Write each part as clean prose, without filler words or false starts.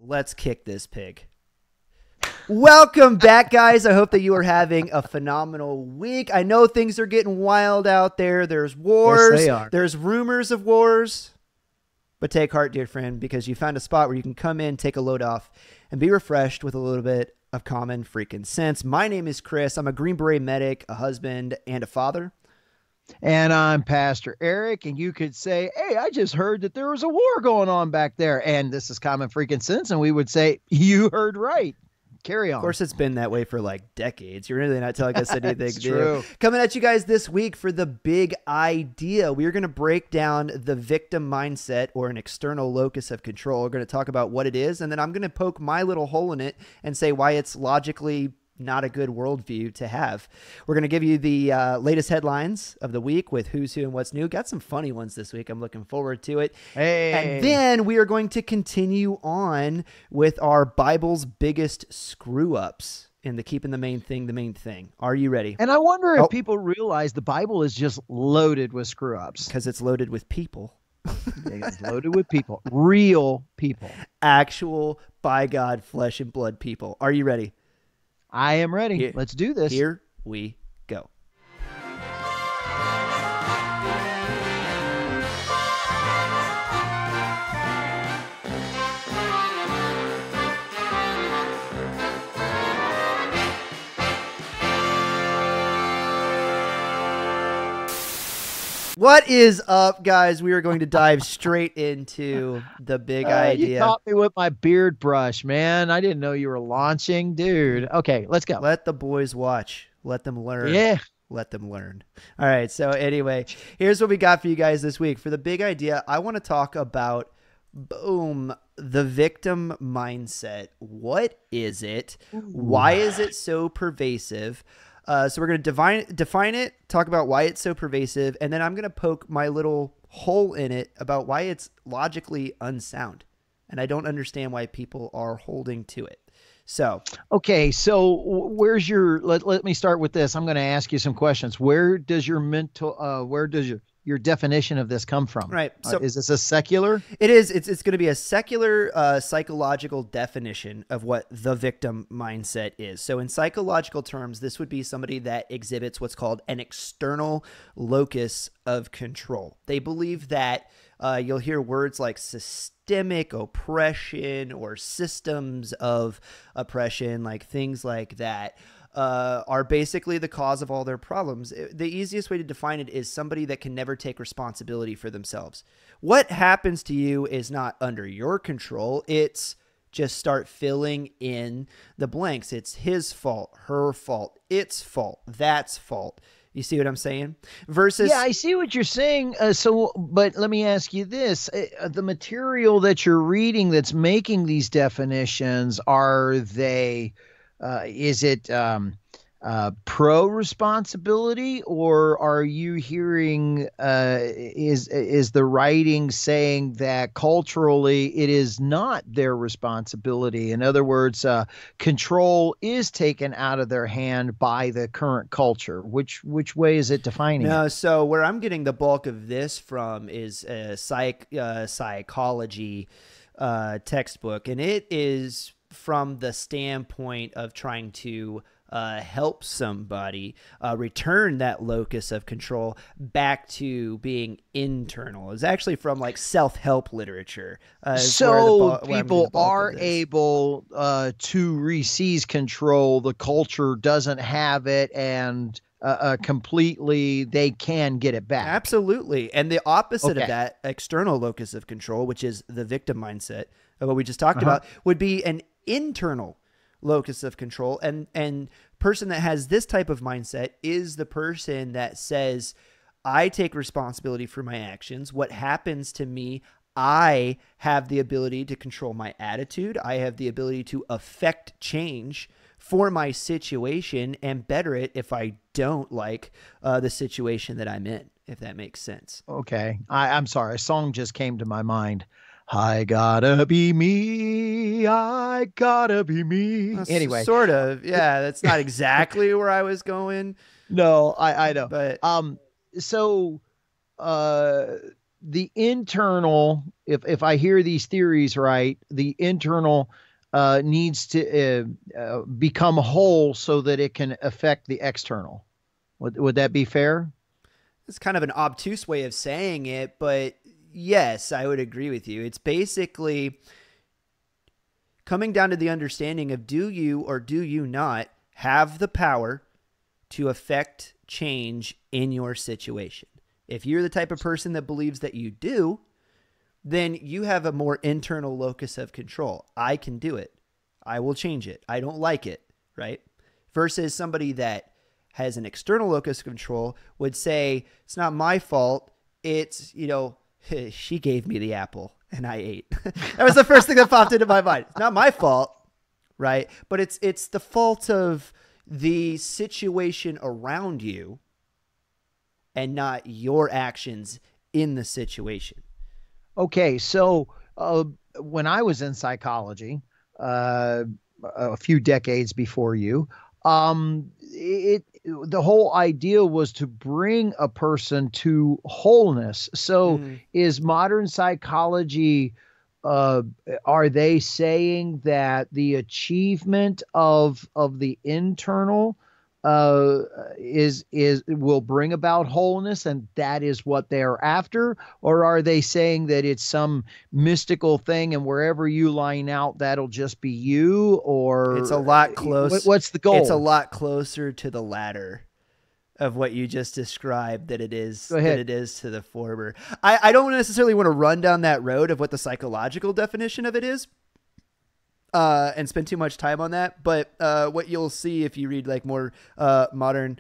Let's kick this pig. Welcome back, guys. I hope that you are having a phenomenal week. I know things are getting wild out there. There's wars. Yes, they are. There's rumors of wars. But take heart, dear friend, because you found a spot where you can come in, take a load off, and be refreshed with a little bit of common freaking sense. My name is Chris. I'm a Green Beret medic, a husband, and a father. And I'm Pastor Eric, and you could say, hey, I just heard that there was a war going on back there, and this is common freaking sense, and we would say, you heard right. Carry on. Of course, it's been that way for like decades. You're really not telling us anything new. True. Coming at you guys this week for the big idea. We are going to break down the victim mindset, or an external locus of control. We're going to talk about what it is, and then I'm going to poke my little hole in it and say why it's logically not a good worldview to have. We're going to give you the latest headlines of the week with who's who and what's new. Got some funny ones this week. I'm looking forward to it. Hey. And then we are going to continue on with our Bible's biggest screw-ups in the keeping the main thing. Are you ready? And I wonder if people realize the Bible is just loaded with screw-ups. Because it's loaded with people. It's loaded with people. Real people. Actual, by God, flesh and blood people. Are you ready? I am ready. Let's do this. Here we go. What is up, guys? We are going to dive straight into the big idea. You caught me with my beard brush, man. I didn't know you were launching. Dude. Okay, let's go. Let the boys watch. Let them learn. Yeah. Let them learn. All right. So anyway, here's what we got for you guys this week. For the big idea, I want to talk about, boom, the victim mindset. What is it? Why is it so pervasive? So we're going to define it, talk about why it's so pervasive, and then I'm going to poke my little hole in it about why it's logically unsound. And I don't understand why people are holding to it. So, okay, so where's your, let me start with this. I'm going to ask you some questions. Where does your your definition of this come from? Right. So is this a secular? It is. It's going to be a secular psychological definition of what the victim mindset is. So in psychological terms, this would be somebody that exhibits what's called an external locus of control. They believe that you'll hear words like systemic oppression or systems of oppression, like things like that. Are basically the cause of all their problems. The easiest way to define it is somebody that can never take responsibility for themselves. What happens to you is not under your control. It's just start filling in the blanks. It's his fault, her fault, its fault, that's fault. You see what I'm saying? Versus, yeah, I see what you're saying. But let me ask you this: the material that you're reading that's making these definitions, are they? Is it pro responsibility, or are you hearing is the writing saying that culturally it is not their responsibility? In other words, control is taken out of their hand by the current culture. Which way is it defining? No, so where I'm getting the bulk of this from is a psychology textbook, and it is from the standpoint of trying to help somebody return that locus of control back to being internal. It's actually from like self-help literature. So people are able to seize control. The culture doesn't have it, and completely they can get it back. Absolutely. And the opposite of that external locus of control, which is the victim mindset of what we just talked about, would be an internal locus of control. And person that has this type of mindset is the person that says, I take responsibility for my actions. What happens to me, I have the ability to control my attitude. I have the ability to affect change for my situation and better it if I don't like the situation that I'm in, if that makes sense. Okay. I'm sorry. A song just came to my mind. I gotta be me. I gotta be me. Anyway, sort of. Yeah, that's not exactly where I was going. No, I know. But so the internal, if I hear these theories right, the internal needs to become whole so that it can affect the external. Would that be fair? It's kind of an obtuse way of saying it, but yes, I would agree with you. It's basically coming down to the understanding of, do you or do you not have the power to affect change in your situation? If you're the type of person that believes that you do, then you have a more internal locus of control. I can do it. I will change it. I don't like it, right? Versus somebody that has an external locus of control would say, it's not my fault. It's, she gave me the apple and I ate. That was the first thing that popped into my mind. It's not my fault, right? But it's the fault of the situation around you and not your actions in the situation. Okay, so when I was in psychology, a few decades before you, the whole idea was to bring a person to wholeness. So, is modern psychology, are they saying that the achievement of the internal is will bring about wholeness, and that is what they're after? Or are they saying that it's some mystical thing, and wherever you line out, that'll just be you? Or it's a lot close. What's the goal? It's a lot closer to the latter of what you just described than it is to the former. I don't necessarily want to run down that road of what the psychological definition of it is. And spend too much time on that. But what you'll see if you read like more modern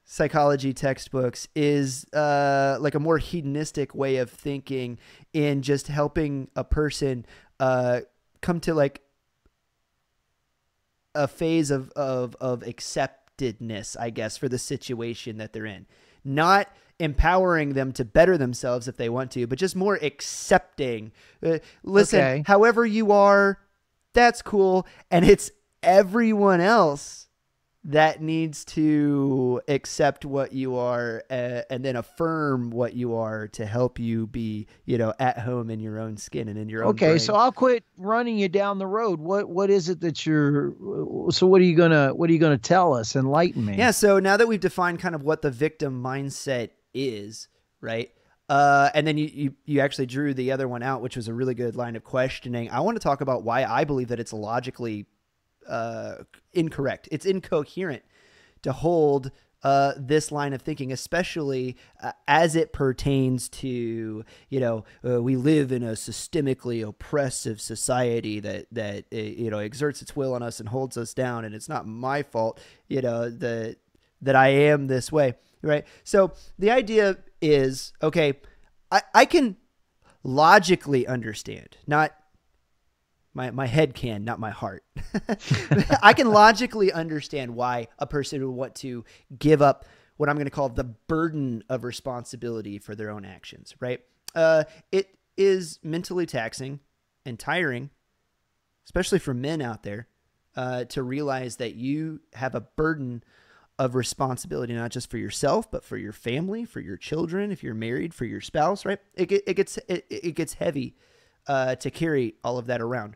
psychology textbooks is like a more hedonistic way of thinking in just helping a person come to like a phase of acceptedness, I guess, for the situation that they're in. Not empowering them to better themselves if they want to, but just more accepting. Listen, however you are, that's cool. And it's everyone else that needs to accept what you are and then affirm what you are to help you be, at home in your own skin and in your own brain. So I'll quit running you down the road. What is it that what are you gonna tell us? Enlighten me. Yeah. So now that we've defined kind of what the victim mindset is, right? And then you actually drew the other one out, which was a really good line of questioning. I want to talk about why I believe that it's logically incorrect. It's incoherent to hold this line of thinking, especially as it pertains to, we live in a systemically oppressive society that exerts its will on us and holds us down. And it's not my fault, that I am this way. Right. So the idea is, okay, I can logically understand, not my head can, not my heart. I can logically understand why a person would want to give up what I'm going to call the burden of responsibility for their own actions. Right. It is mentally taxing and tiring, especially for men out there, to realize that you have a burden of responsibility, not just for yourself, but for your family, for your children, if you're married, for your spouse, right? It gets heavy to carry all of that around.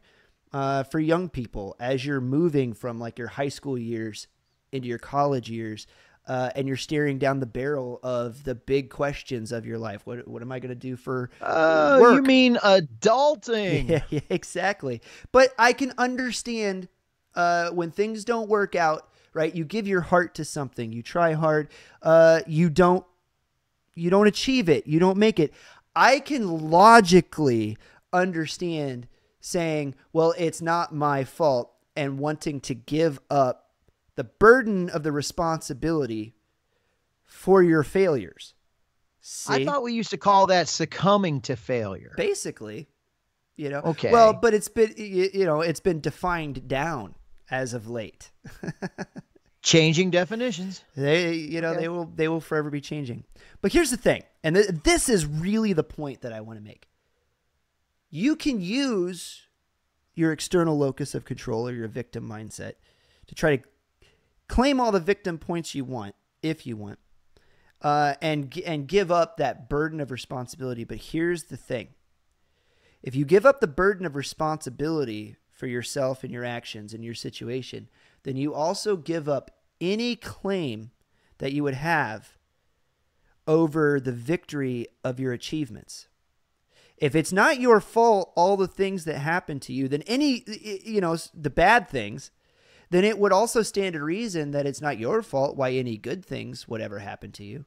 For young people, as you're moving from like your high school years into your college years, and you're staring down the barrel of the big questions of your life. What am I going to do for work? You mean adulting? Yeah, exactly. But I can understand when things don't work out. Right? You give your heart to something, you try hard, you don't achieve it, you don't make it. I can logically understand saying, well, it's not my fault, and wanting to give up the burden of the responsibility for your failures. See? I thought we used to call that succumbing to failure. Basically, Okay. Well, but it's been defined down as of late. Changing definitions. They will forever be changing. But here's the thing, and this is really the point that I want to make. You can use your external locus of control or your victim mindset to try to claim all the victim points you want, if you want. and give up that burden of responsibility. But here's the thing: if you give up the burden of responsibility for yourself and your actions and your situation, then you also give up any claim that you would have over the victory of your achievements. If it's not your fault, all the things that happen to you, then the bad things, then it would also stand to reason that it's not your fault why any good things would ever happen to you.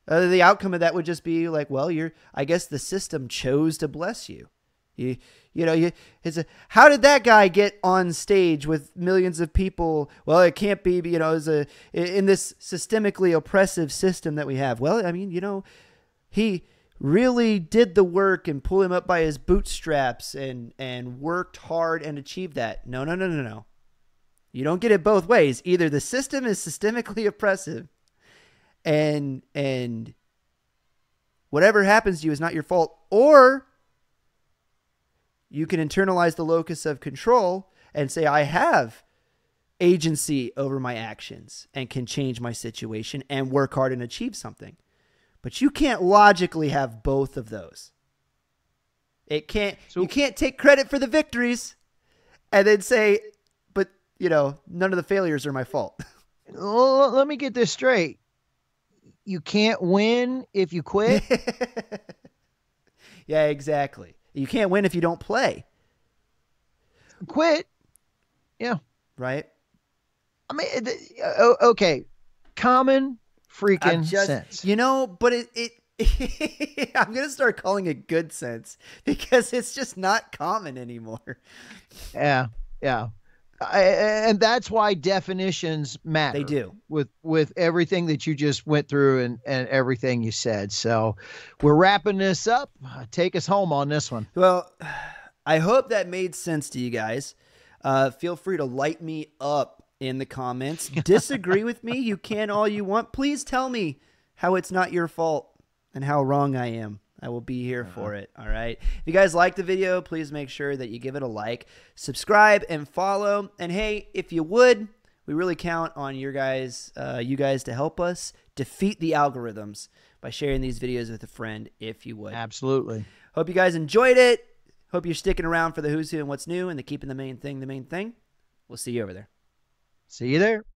The outcome of that would just be like, well, I guess the system chose to bless you. How did that guy get on stage with millions of people? Well, it can't be, in this systemically oppressive system that we have. Well, I mean, he really did the work and pulled him up by his bootstraps and worked hard and achieved that. No. You don't get it both ways. Either the system is systemically oppressive and whatever happens to you is not your fault, or you can internalize the locus of control and say, I have agency over my actions and can change my situation and work hard and achieve something. But you can't logically have both of those. You can't take credit for the victories and then say, but none of the failures are my fault. Let me get this straight. You can't win if you quit? Yeah, exactly. You can't win if you don't play. Quit? Yeah. Right? I mean, okay. Common freaking sense. But I'm going to start calling it good sense because it's just not common anymore. Yeah. And that's why definitions matter. They do. With everything that you just went through and everything you said. So we're wrapping this up. Take us home on this one. Well, I hope that made sense to you guys. Feel free to light me up in the comments. Disagree with me. You can all you want. Please tell me how it's not your fault and how wrong I am. I will be here for it. All right. If you guys like the video, please make sure that you give it a like, subscribe, and follow. And hey, if you would, we really count on you guys to help us defeat the algorithms by sharing these videos with a friend, if you would. Absolutely. Hope you guys enjoyed it. Hope you're sticking around for the who's who and what's new and the keeping the main thing the main thing. We'll see you over there. See you there.